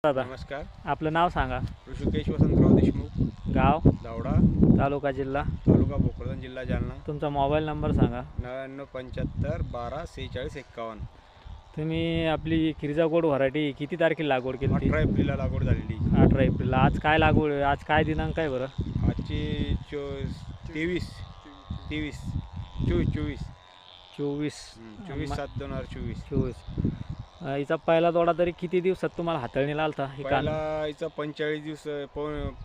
दादा, नमस्कार. आपलं नाव सांगा. ऋषिकेश वसंतराव देशमुख, गाव, दावडा, तालुका, जिल्हा, तालुका भोकरदन, जिल्हा जालना. तुमचा मोबाईल नंबर सांगा. 9975 12 4651. तुम्ही आपली किरजाकोड व्हरायटी किती तारखेला लागवड केली होती? 18 एप्रिलला लागवड झालेली. 18 एप्रिलला. आज काय लागवड, आज काय दिनांक आहे बरं? आजची 23 24 24 24 7/2024. 24. हिचा पहिला तोडा तरी किती दिवसात तुम्हाला हाताळणीला आलता? ही पहिला हिचा 45 दिवस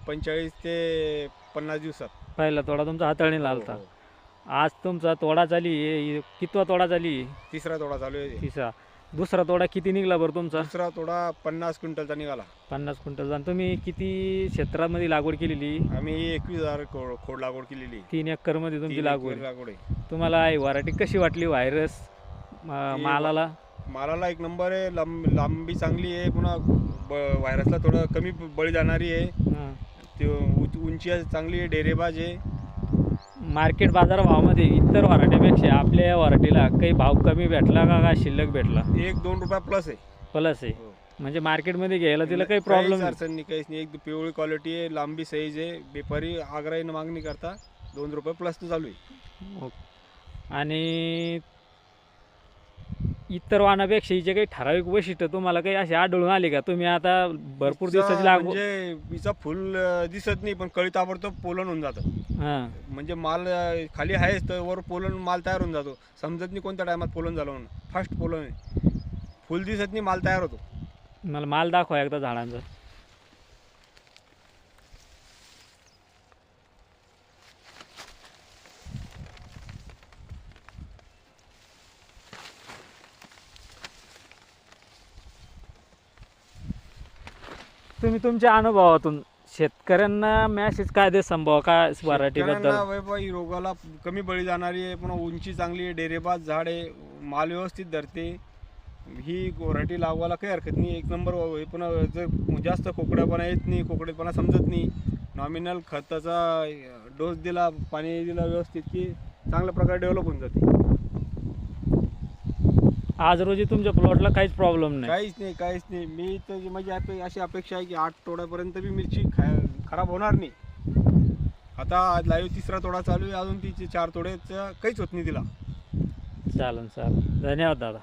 45 ते 50 दिवसात पहिला तोडा तुमचा हाताळणीला आलता. हो. आज तुमचा तोडा झाली, कितवा तोडा झाली? तिसरा तोडा चालू आहे. तिसरा. दुसरा तोडा किती निघला बरं तुमचा? दुसरा तोडा 50 क्विंटलचा निघाला. 50 क्विंटल. आणि तुम्ही किती क्षेत्रामध्ये लागवड केलेली? आम्ही 21,000 खोड लागवड केलेली. 3 एकरमध्ये तुमची 3 लागवड. एकर लागवड आहे. तुम्हाला ही व्हरायटी कशी वाटली? व्हायरस मालाला? मालाला एक नंबर आहे. लांबी चांगली आहे. पुन्हा व्हायरसला थोडं कमी बळी जाणारी आहे. हं. ते उंची चांगली आहे. डेरेबाज आहे. मार्केट बाजारभावामध्ये इतर व्हरायटीपेक्षा आपल्या या व्हरायटीला काही भाव कमी भेटला का शिल्लक भेटला? 1-2 रुपये प्लस आहे. प्लस आहे. हो. म्हणजे मार्केटमध्ये घ्यायला तिला काही प्रॉब्लेम नाही? अडचण नाही, काहीच नाही. एक पिवळी क्वालिटी आहे. लांबी साईज आहे. व्यापारी आग्रहीने मागणी करता 2 रुपये प्लस चालू आहे. आणि इतर वाहनापेक्षा हिचे काही ठराविक वैशिष्ट्य तुम्हाला काही असे आढळून आले का? तुम्ही आता भरपूर दिवसाची लागवड, म्हणजे हिचा फुल दिसत नाही, पण कळी ताबडतोब पोलन होऊन जातं. हां, म्हणजे माल खाली आहेच तर वर पोलन माल तयार होऊन जातो. समजत नाही कोणत्या टायमात पोलन झालं म्हणून. फास्ट पोलन आहे. फुल दिसत नाही, माल तयार होतो. मला माल दाखवा एकदा झाडांचा. तुम्ही तुमच्या अनुभवातून शेतकऱ्यांना मॅसेज काय दे संभव काय व्हरायटीबद्दल? शेतकऱ्यांना ही रोगाला कमी बळी जाणारी आहे. पुन्हा उंची चांगली आहे. डेरेबाज झाड आहे. माल व्यवस्थित धरते. ही व्हरायटी लावायला काही हरकत नाही. एक नंबर आहे. पुन्हा जर जास्त खोकडेपणा येत नाही, खोकडेपणा समजत नाही. नॉमिनल खताचा डोस दिला, पाणी दिलं व्यवस्थित की चांगल्या प्रकारे डेव्हलप होऊन जाते. आज रोजी तुमच्या प्लॉटला काहीच प्रॉब्लेम नाही? काहीच नाही. मी तर माझी अशी अपेक्षा आहे की 8 तोड्यापर्यंत बी मिरची खराब होणार नाही. आता आज लाईव्ह 3रा तोडा चालू आहे. अजून तिचे 4 तोड्याचं काहीच होत नाही तिला. चालेल. धन्यवाद दादा.